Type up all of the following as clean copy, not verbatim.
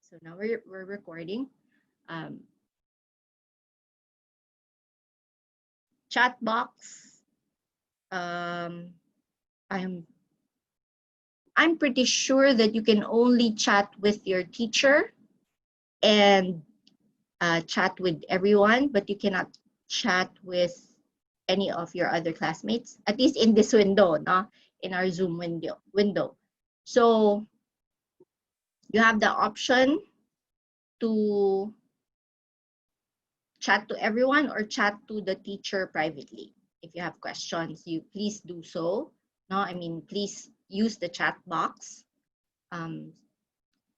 So now we're recording. Chat box. I'm pretty sure that you can only chat with your teacher and chat with everyone, but you cannot chat with any of your other classmates, at least in this window, no? In our Zoom window. So you have the option to chat to everyone or chat to the teacher privately. If you have questions, you please do so. No, I mean, please use the chat box. And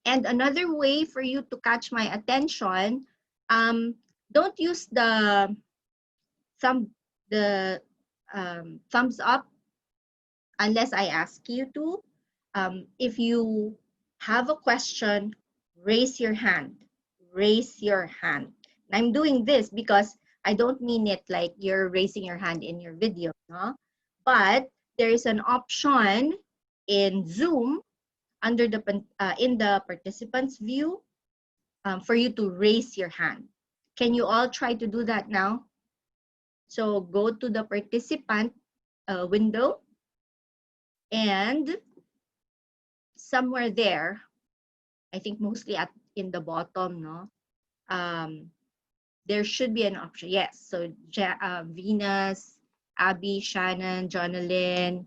another way for you to catch my attention, don't use the thumbs up unless I ask you to. If you have a question, raise your hand. Raise your hand. And I'm doing this because I don't mean it like you're raising your hand in your video, no? But there is an option in Zoom under the in the participants view for you to raise your hand. Can you all try to do that now? So go to the participant window, and somewhere there, I think mostly in the bottom, no? There should be an option. Yes, so Venus, Abby, Shannon, Jonalyn,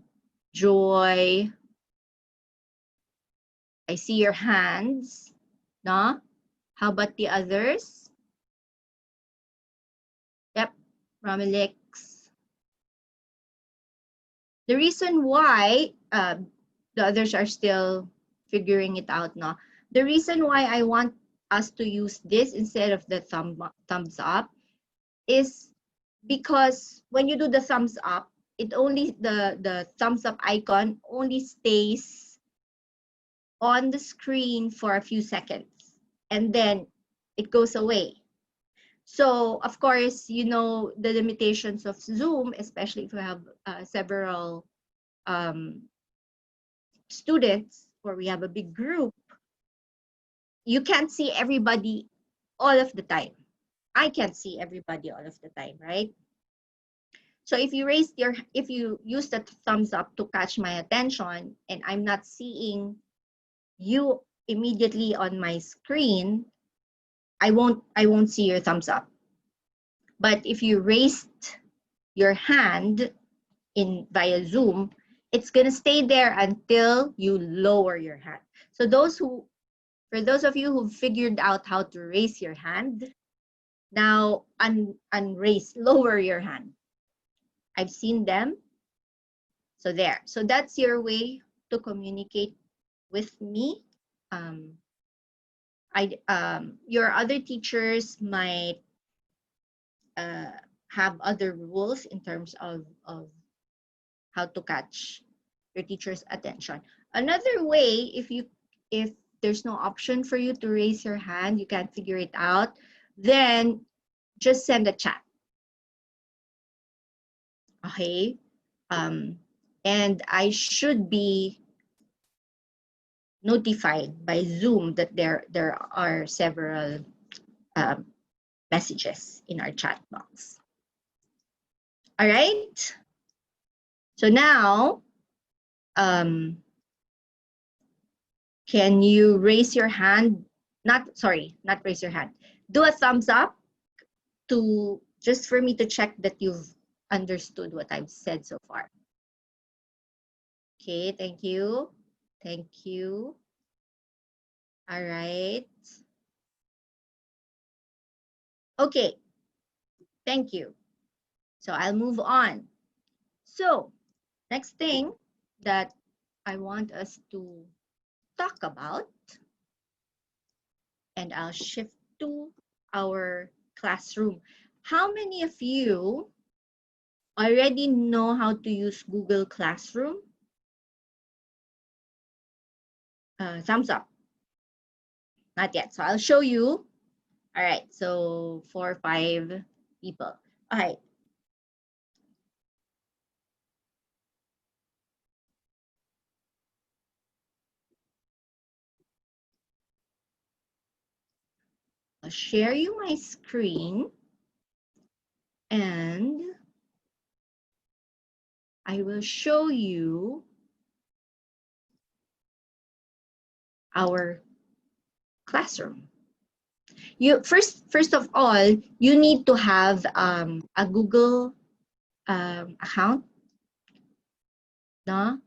Joy. I see your hands, no? How about the others? Yep, Romelix. The reason why the others are still figuring it out now. The reason why I want us to use this instead of the thumbs up is because when you do the thumbs up, it only the thumbs up icon only stays on the screen for a few seconds and then it goes away. So of course, you know the limitations of Zoom, especially if you have several students or we have a big group, you can't see everybody all of the time. I can't see everybody all of the time, right? So if you use the thumbs up to catch my attention and I'm not seeing you immediately on my screen, I won't see your thumbs up. But if you raised your hand in via Zoom, it's gonna stay there until you lower your hand. So for those of you who figured out how to raise your hand, now lower your hand. I've seen them. So there. So that's your way to communicate with me. Your other teachers might have other rules in terms of how to catch your teacher's attention. Another way, if there's no option for you to raise your hand, you can't figure it out, then just send a chat. Okay? And I should be notified by Zoom that there are several messages in our chat box. All right? So now, can you raise your hand? Not raise your hand. Do a thumbs up just for me to check that you've understood what I've said so far. Okay, thank you. Thank you. All right. Okay, thank you. So I'll move on. So next thing that I want us to talk about, and I'll shift to our classroom. How many of you already know how to use Google Classroom? Thumbs up. Not yet. So I'll show you. All right. So 4 or 5 people. All right. I'll share you my screen and I will show you our classroom. You first of all, you need to have a Google account. No?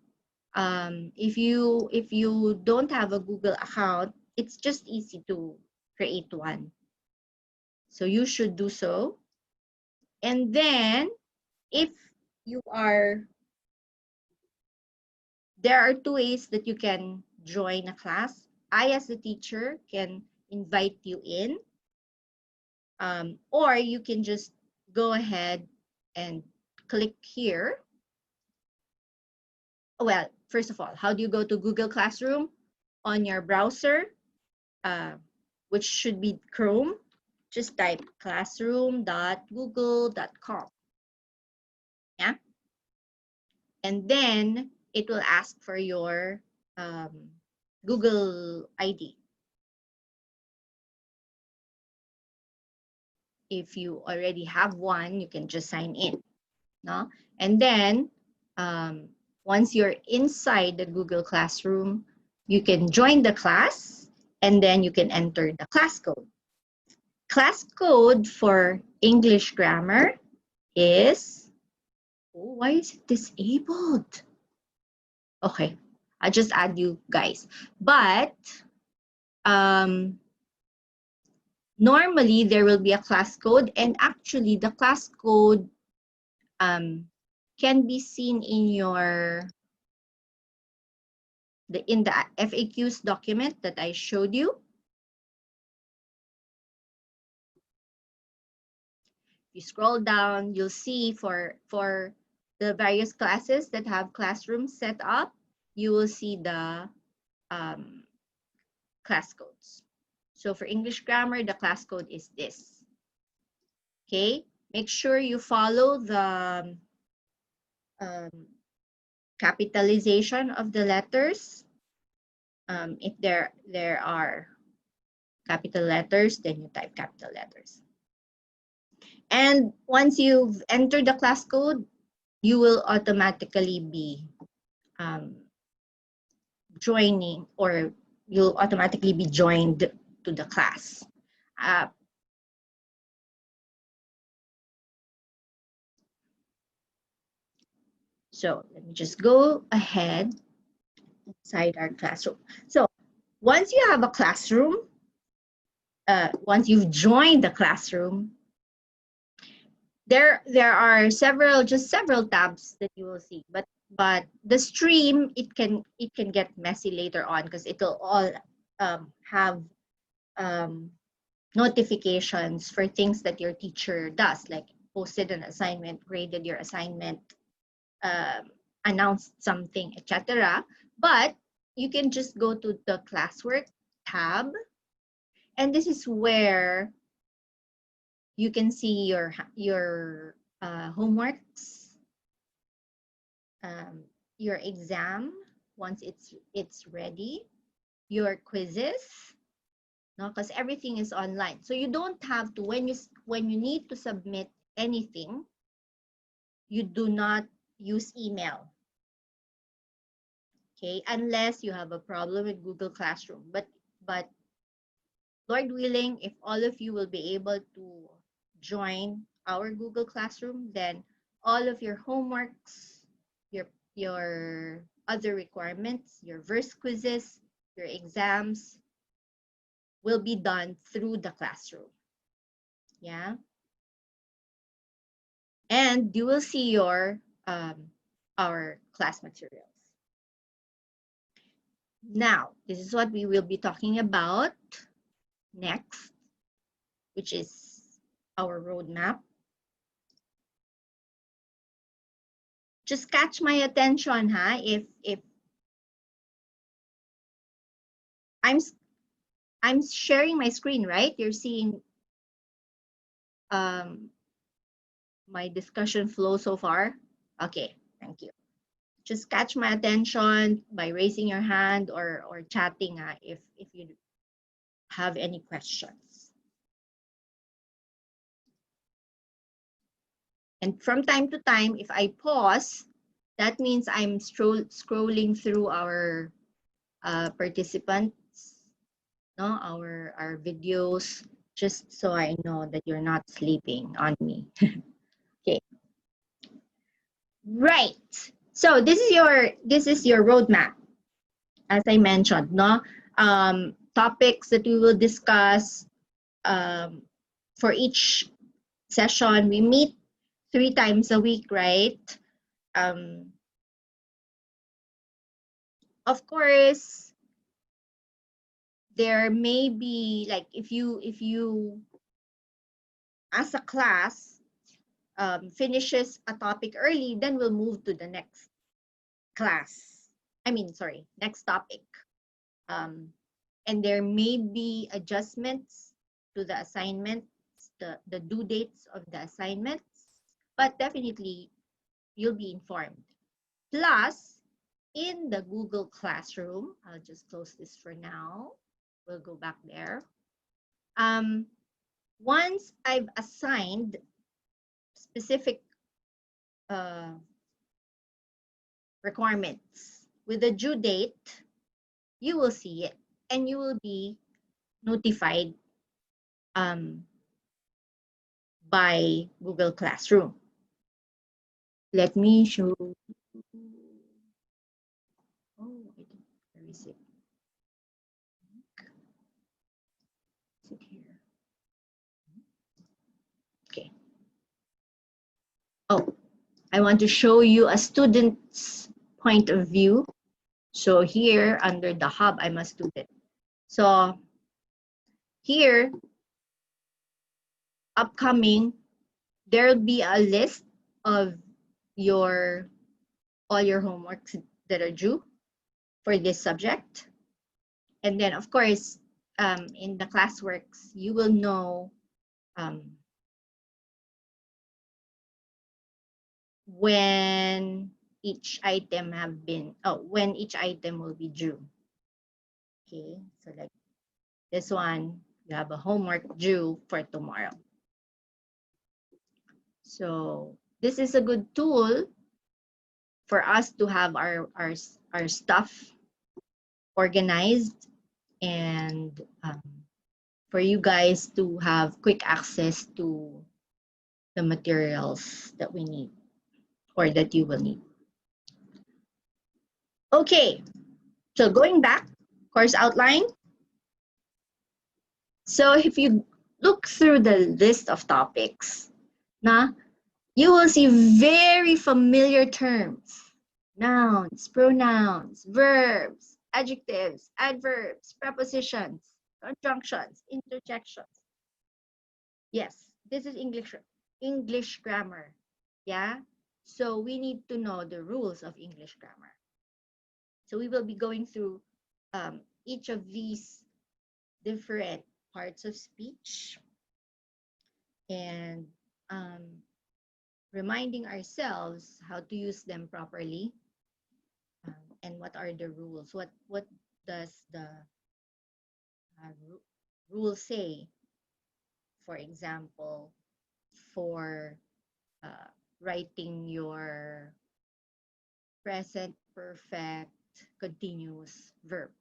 If you don't have a Google account, it's just easy to create one. So you should do so. And then if you are, there are two ways that you can join a class. I, as the teacher, can invite you in, or you can just go ahead and click here. Well, first of all, how do you go to Google Classroom? On your browser, which should be Chrome, just type classroom.google.com. Yeah. And then it will ask for your Google ID. If you already have one, you can just sign in. No? And then once you're inside the Google Classroom, you can join the class and then you can enter the class code. Class code for English grammar is, oh, why is it disabled? Okay, I'll just add you guys. But normally there will be a class code, and actually the class code can be seen in in the FAQs document that I showed you. You scroll down, you'll see for the various classes that have classrooms set up, you will see the class codes. So for English grammar, the class code is this. Okay, make sure you follow the capitalization of the letters. If there are capital letters, then you type capital letters. And once you've entered the class code, you will automatically be joining, or you'll automatically be joined to the class. So let me just go ahead inside our classroom. So once you have a classroom, once you've joined the classroom, there are several tabs that you will see, but the stream, it can get messy later on because it'll all have notifications for things that your teacher does, like posted an assignment, graded your assignment, announced something, etc. But you can just go to the classwork tab, and this is where you can see your homeworks, your exam once it's ready, your quizzes, no, because everything is online. So you don't have to, when you need to submit anything, you do not use email. Okay, unless you have a problem with Google Classroom. But Lord willing, if all of you will be able to join our Google Classroom, then all of your homeworks, your other requirements, your verse quizzes, your exams will be done through the classroom. Yeah. And you will see your our class materials. Now, this is what we will be talking about next, which is our roadmap. Just catch my attention, huh? If I'm sharing my screen, right? You're seeing my discussion flow so far. Okay, thank you. Just catch my attention by raising your hand or chatting if you have any questions. And from time to time, if I pause, that means I'm scrolling through our participants, no, our videos, just so I know that you're not sleeping on me. Okay. Right. So this is your roadmap, as I mentioned, no? Topics that we will discuss for each session. We meet 3 times a week, right? Of course, there may be, like, if you as a class finishes a topic early, then we'll move to the next class. Next topic. And there may be adjustments to the assignments, the due dates of the assignments, but definitely you'll be informed. Plus, in the Google Classroom, I'll just close this for now. We'll go back there. Once I've assigned specific requirements with a due date, you will see it and you will be notified by Google Classroom. Let me show. Oh, where is it? Is it here? Okay. Oh, I want to show you a student's point of view. So here under the hub, I'm a student. So here, upcoming, there'll be a list of all your homeworks that are due for this subject. And then, of course, in the classworks, you will know when each item when each item will be due. Okay, so like this one, you have a homework due for tomorrow. So this is a good tool for us to have our stuff organized, and for you guys to have quick access to the materials that we need or that you will need. Okay, so going back, course outline. So if you look through the list of topics, you will see very familiar terms: nouns, pronouns, verbs, adjectives, adverbs, prepositions, conjunctions, interjections. Yes, this is English grammar. Yeah, so we need to know the rules of English grammar. So we will be going through each of these different parts of speech and reminding ourselves how to use them properly, and what are the rules. What does the rule say? For example, for writing your present perfect continuous verb.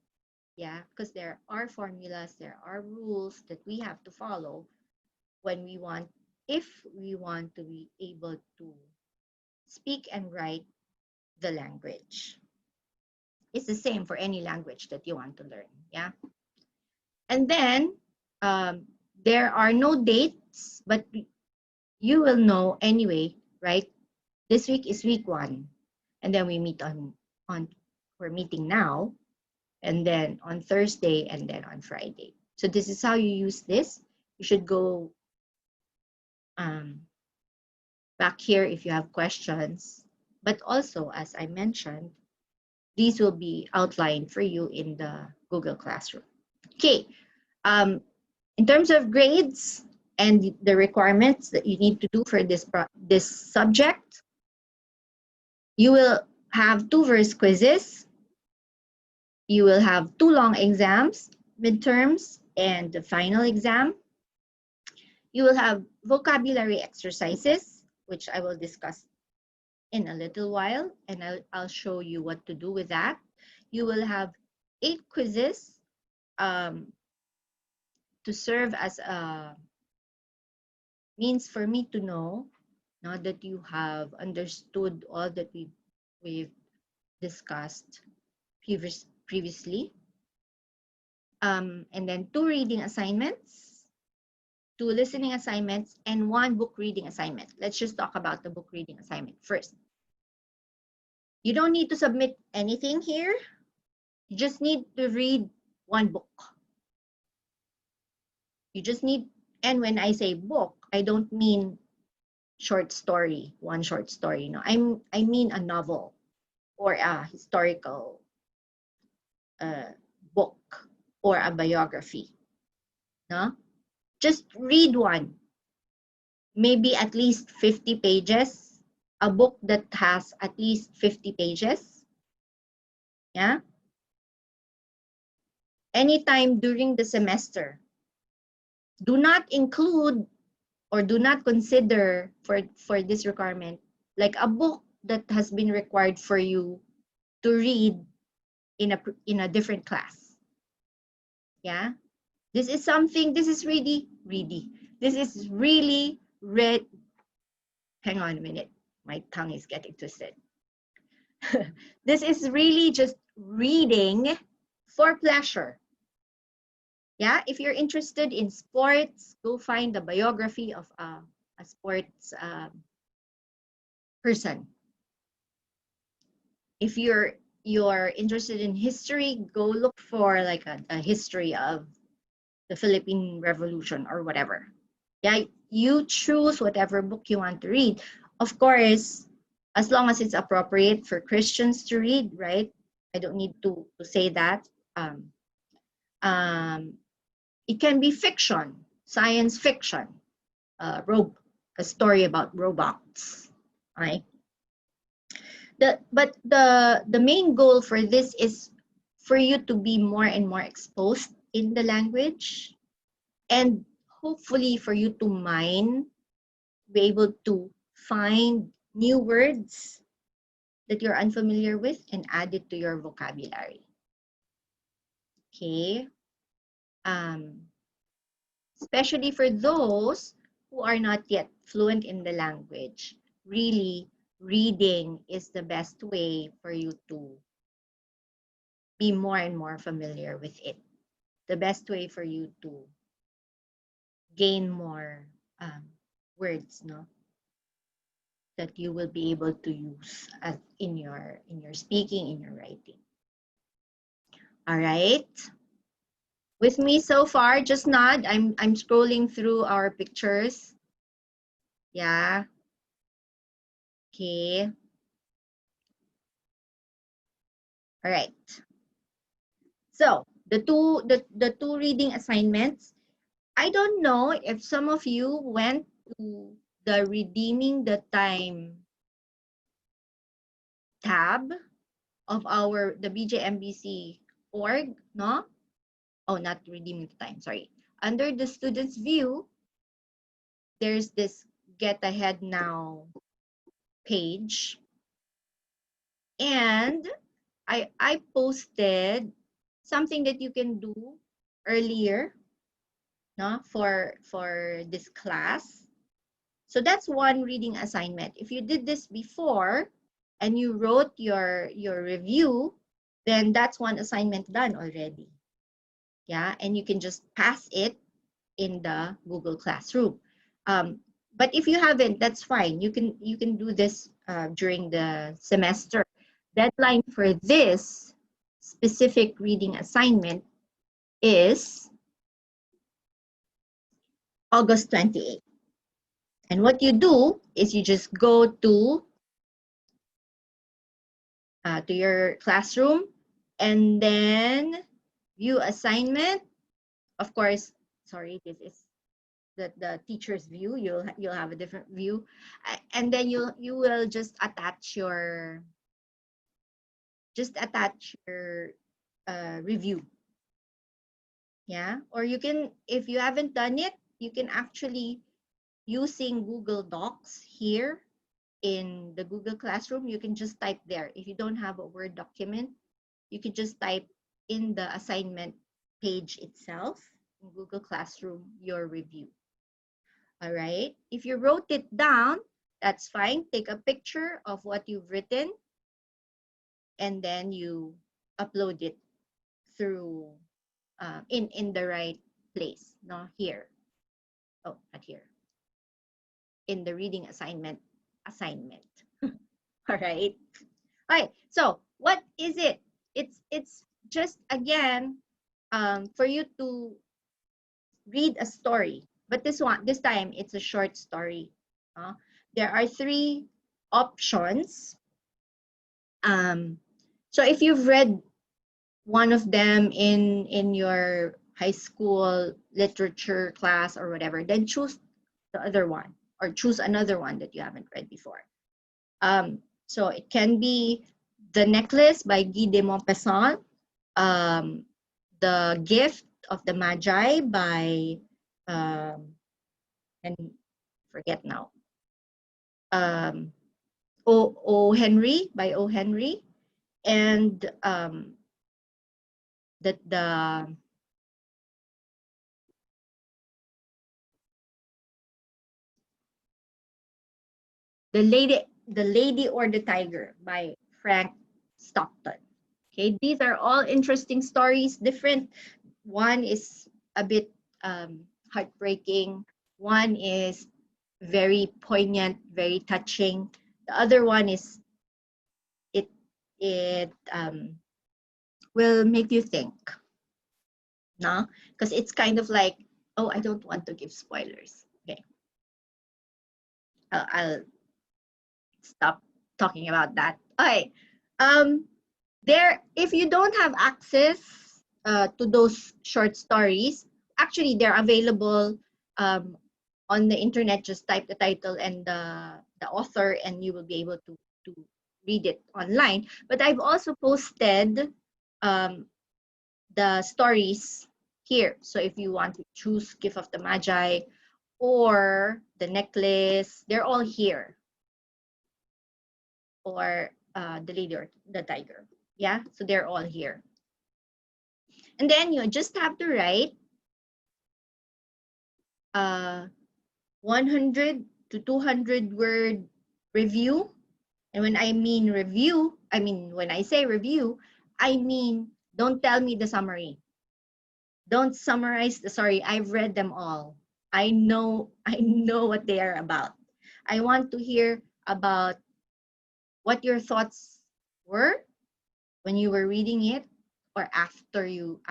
Yeah, because there are formulas, there are rules that we have to follow if we want to be able to speak and write the language. It's the same for any language that you want to learn. Yeah. And then there are no dates, but you will know anyway, right? This week is week 1, and then we meet we're meeting now, and then on Thursday, and then on Friday. So this is how you use this. You should go back here if you have questions. But also, as I mentioned, these will be outlined for you in the Google Classroom. Okay, in terms of grades and the requirements that you need to do for this subject, you will have 2 verse quizzes. You will have 2 long exams, midterms, and the final exam. You will have vocabulary exercises, which I will discuss in a little while, and I'll show you what to do with that. You will have 8 quizzes to serve as a means for me to know, now that you have understood all that we've discussed previously. And then 2 reading assignments, 2 listening assignments, and 1 book reading assignment. Let's just talk about the book reading assignment first. You don't need to submit anything here. You just need to read 1 book. You just need, and when I say book, I don't mean short story, 1 short story. No, I mean a novel or a historical book or a biography. No? Just read 1. Maybe at least 50 pages. A book that has at least 50 pages. Yeah? Anytime during the semester. Do not include or do not consider for this requirement like a book that has been required for you to read in a different class. Yeah? This is something, this is really read. Hang on a minute. My tongue is getting twisted. This is really just reading for pleasure. Yeah, if you're interested in sports, go find the biography of a sports person. If you're interested in history, go look for like a history of the Philippine Revolution or whatever. Yeah, you choose whatever book you want to read. Of course, as long as it's appropriate for Christians to read, right? I don't need to say that. It can be fiction, science fiction, a story about robots, right? But the main goal for this is for you to be more and more exposed in the language, and hopefully for you to be able to find new words that you're unfamiliar with and add it to your vocabulary. Okay. Especially for those who are not yet fluent in the language, really reading is the best way for you to be more and more familiar with it. The best way for you to gain more words, no, that you will be able to use in your speaking, in your writing. All right. With me so far, just nod. I'm scrolling through our pictures. Yeah. Okay. All right. So the two reading assignments. I don't know if some of you went to the redeeming the time tab of the BJMBC org, no? Oh, not redeeming the time, sorry. Under the students view, there's this Get Ahead Now page. And I posted something that you can do earlier, no, for this class. So that's 1 reading assignment. If you did this before and you wrote your review, then that's 1 assignment done already. Yeah, and you can just pass it in the Google Classroom. But if you haven't, that's fine. You can do this during the semester. Deadline for this specific reading assignment is August 28th. And what you do is you just go to your classroom and then view assignment. Of course, sorry, this is the teacher's view. You'll have a different view, and then you will just attach your review. Yeah, or you can, if you haven't done it, you can actually using Google Docs here in the Google Classroom, you can just type there. If you don't have a Word document, you can just type in the assignment page itself in Google Classroom your review. All right. If you wrote it down, that's fine. Take a picture of what you've written and then you upload it through in the right place. No, here. Oh, not here. In the reading assignment. All right. All right. So what is it? It's just again for you to read a story, but this time it's a short story. There are 3 options. So if you've read one of them in your high school literature class or whatever, then choose the other one or choose another one that you haven't read before. So it can be The Necklace by Guy de Maupassant, The Gift of the Magi by and forget now. O. Henry by O. Henry, and the Lady or the Tiger by Frank Stockton. Okay, these are all interesting stories, different. One is a bit heartbreaking. One is very poignant, very touching. The other one is it will make you think, no? Because it's kind of like, oh, I don't want to give spoilers. Okay, I'll stop talking about that. Okay, there, if you don't have access to those short stories, actually they're available on the internet. Just type the title and the author and you will be able to read it online. But I've also posted the stories here. So if you want to choose Gift of the Magi or The Necklace, they're all here. Or The Lady or the Tiger. Yeah, so they're all here. And then you just have to write 100 to 200 word review. And when I mean review, when I say review, I mean don't tell me the summary. Don't summarize the story. I've read them all. I know what they are about. I want to hear about what your thoughts were when you were reading it or after you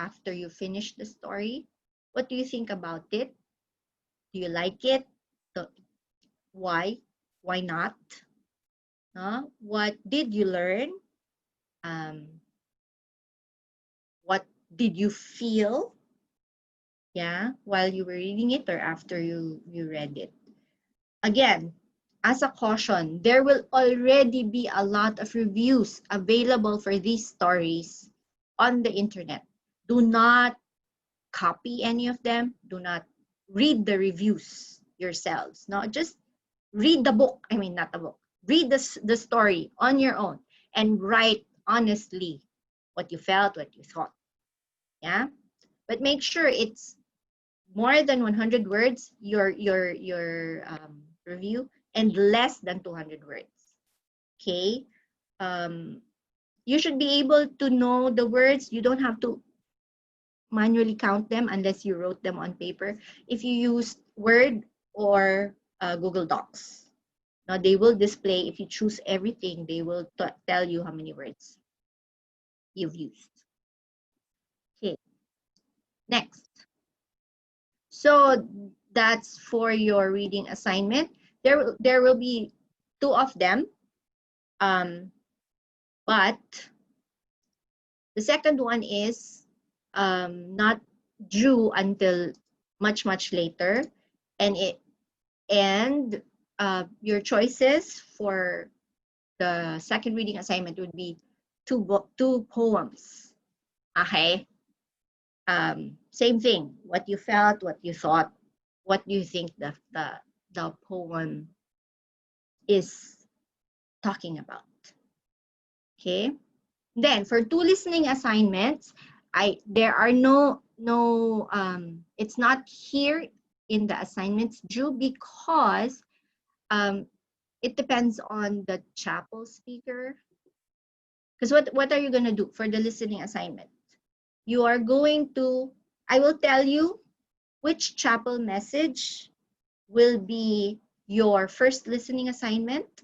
finish the story. What do you think about it? Do you like it? Why not? What did you learn? What did you feel, while you were reading it or after you read it? Again, as a caution, there will already be a lot of reviews available for these stories on the internet. Do not copy any of them. Do not read the reviews yourselves. No, just read the book. Not the book. Read the story on your own and write honestly what you felt, what you thought. Yeah, but make sure it's more than 100 words, your review, and less than 200 words. Okay. You should be able to know the words. You don't have to manually count them unless you wrote them on paper. If you use Word or Google Docs, now they will display. If you choose everything, they will tell you how many words you've used. Okay. Next. So that's for your reading assignment. There will be 2 of them, but the second one is not due until much later, and your choices for the second reading assignment would be 2 poems. Okay. Same thing. What you felt, what you thought, what do you think the the poem is talking about. Okay. Then for 2 listening assignments, there are it's not here in the assignments due because it depends on the chapel speaker. Because what are you going to do for the listening assignment? You are going to, I will tell you which chapel message will be your first listening assignment.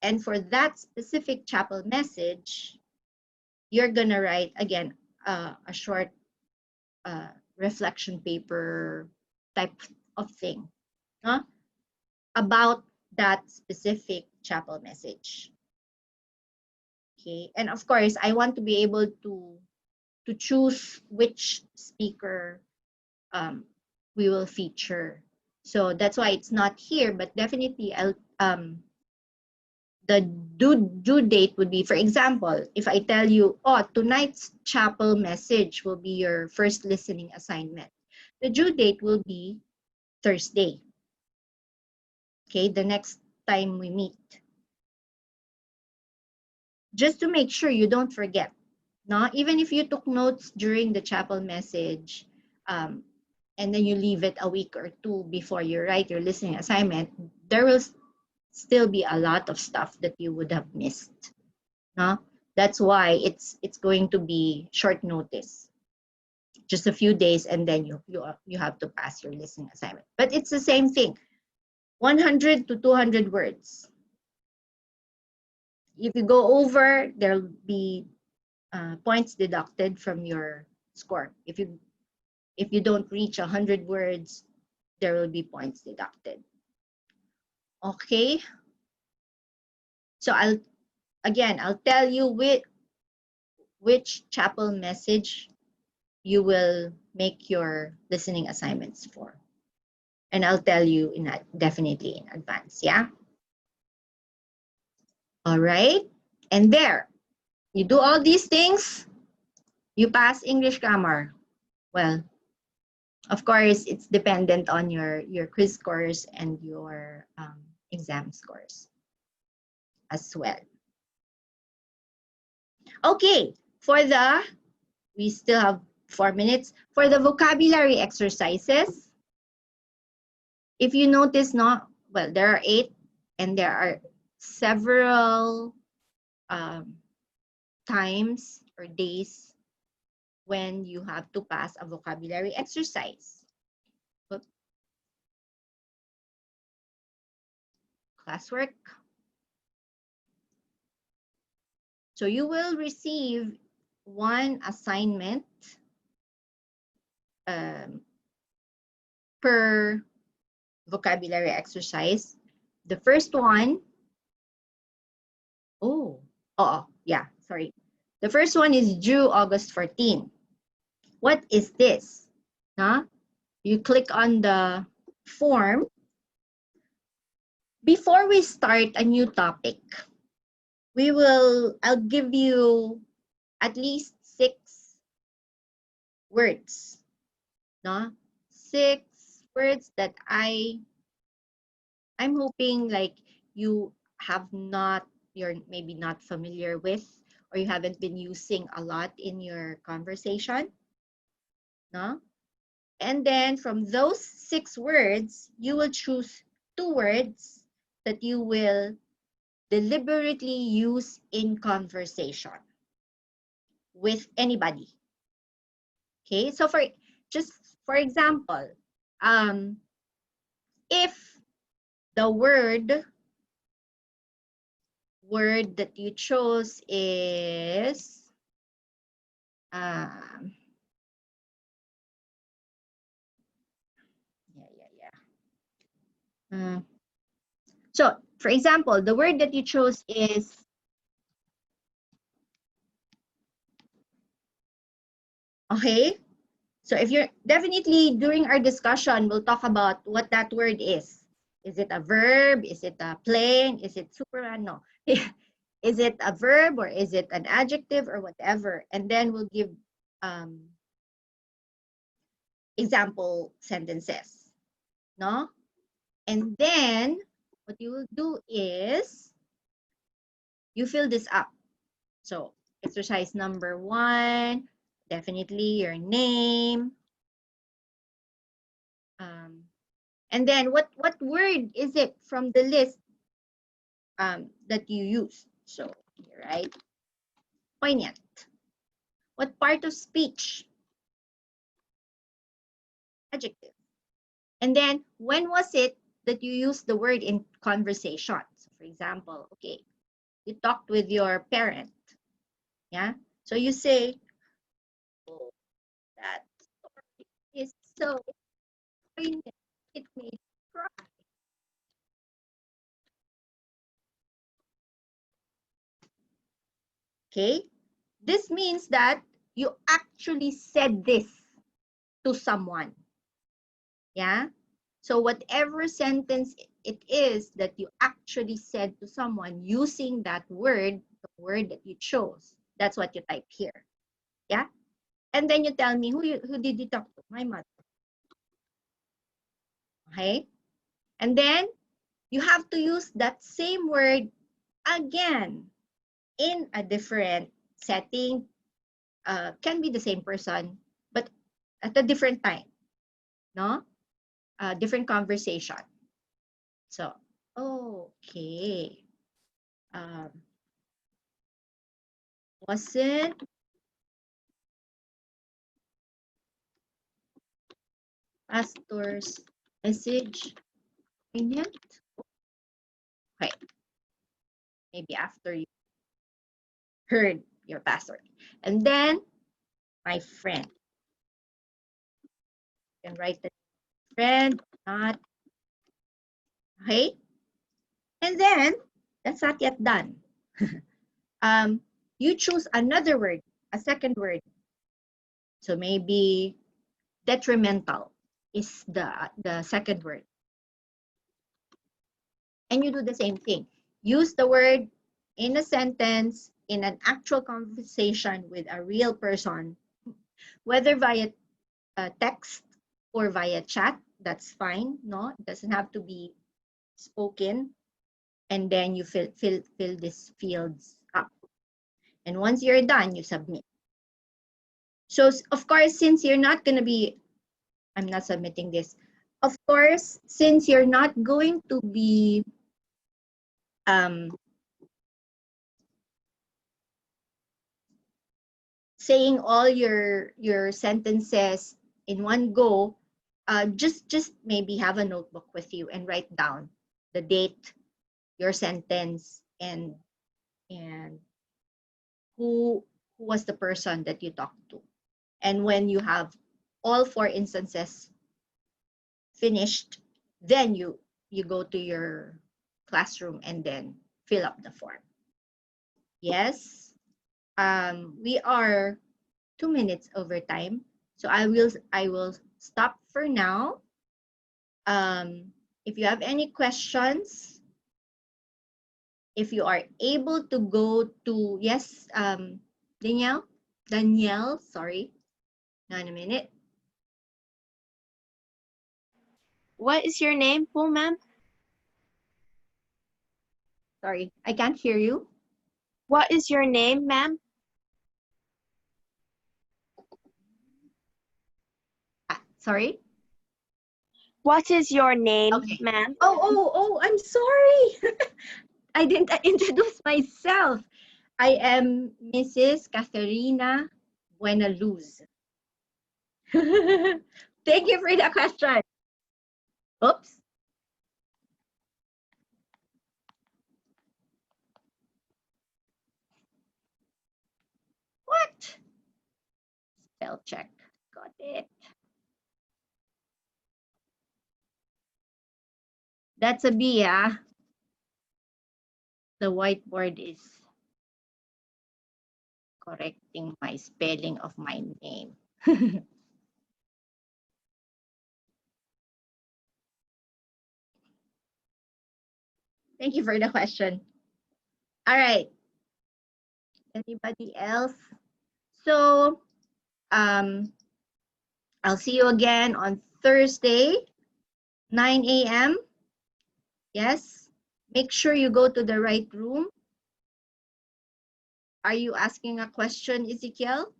And for that specific chapel message, you're going to write, again, a short reflection paper type of thing about that specific chapel message. Okay, and of course, I want to be able to choose which speaker we will feature. So that's why it's not here, but definitely the due date would be, for example, if I tell you, oh, tonight's chapel message will be your first listening assignment. The due date will be Thursday. Okay, the next time we meet. Just to make sure you don't forget. No, even if you took notes during the chapel message, and then you leave it a week or 2 before you write your listening assignment, there will still be a lot of stuff that you would have missed. No? That's why it's going to be short notice, just a few days, and then you have to pass your listening assignment. But it's the same thing, 100 to 200 words. If you go over, there'll be points deducted from your score. If you don't reach 100 words, there will be points deducted. Okay. So I'll tell you which chapel message you will make your listening assignments for. And I'll tell you definitely in advance, yeah? All right. And there, you do all these things, you pass English grammar. Well, of course, it's dependent on your quiz scores and your exam scores as well. Okay, we still have 4 minutes. For the vocabulary exercises, if you notice, there are 8 and there are several times or days when you have to pass a vocabulary exercise. Classwork. So you will receive 1 assignment per vocabulary exercise. The first one, the first one is due August 14. What is this? You click on the form. Before we start a new topic, I'll give you at least 6 words. 6 words that I'm hoping like you're maybe not familiar with, or you haven't been using a lot in your conversation. And then from those 6 words, you will choose 2 words that you will deliberately use in conversation with anybody. Okay, so for example, if the word that you chose is so for example, the word that you chose is okay. So if you're definitely during our discussion, we'll talk about what that word is. Is it a verb? Is it a plain? Is it super? No. Is it a verb or is it an adjective or whatever? And then we'll give example sentences. And then what you will do is you fill this up. So exercise number 1, definitely your name. And then what word is it from the list that you use? So you write poignant. What part of speech? Adjective. And then when was it that you used the word in conversation? So for example, okay, you talked with your parent. Yeah. So you say, oh, that story is so poignant. It made me cry. Okay. This means that you actually said this to someone. Yeah. So whatever sentence it is that you actually said to someone using that word, the word that you chose, that's what you type here. Yeah. And then you tell me who did you talk to? My mother. Okay. And then you have to use that same word again in a different setting. Can be the same person, but at a different time. No? Different conversation. So, okay. Um, wasn't pastor's message poignant? Okay. Maybe after you heard your pastor. And then my friend. You can write the friend, not. Okay. And then that's not yet done. You choose another word, a second word. So maybe detrimental is the second word. And you do the same thing. Use the word in a sentence, in an actual conversation with a real person, whether via text or via chat, that's fine. No, it doesn't have to be spoken. And then you fill these fields up. And once you're done, you submit. So of course, since you're not going to be, I'm not submitting this. Of course, since you're not going to be saying all your sentences in one go, just maybe have a notebook with you and write down the date, your sentence, and who was the person that you talked to. And when you have all 4 instances finished, then you go to your classroom and then fill up the form. Yes, we are 2 minutes over time, so I will stop for now. If you have any questions, if you are able to go to, yes, Danielle, sorry, now in a minute. What is your name, po, ma'am? Sorry, I can't hear you. What is your name, ma'am? Sorry. What is your name, Okay. ma'am? Oh, I'm sorry. I didn't introduce myself. I am Mrs. Catharina Buenaluz. Thank you for the question. Oops. What? Spell check. Got it. That's a B, yeah. The whiteboard is correcting my spelling of my name. Thank you for the question. All right. Anybody else? So, I'll see you again on Thursday, 9 a.m. Yes? Make sure you go to the right room. Are you asking a question, Ezekiel?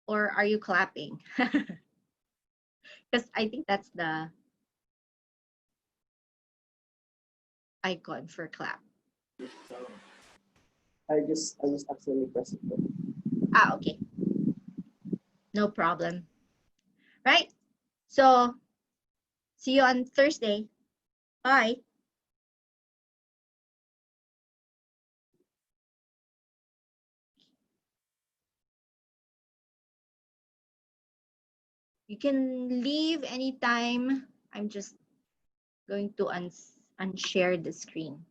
Or are you clapping? Because I think that's the icon for clap. I just actually pressed it. Ah, okay. No problem. Right? So, see you on Thursday. Bye. You can leave anytime. I'm just going to unshare the screen.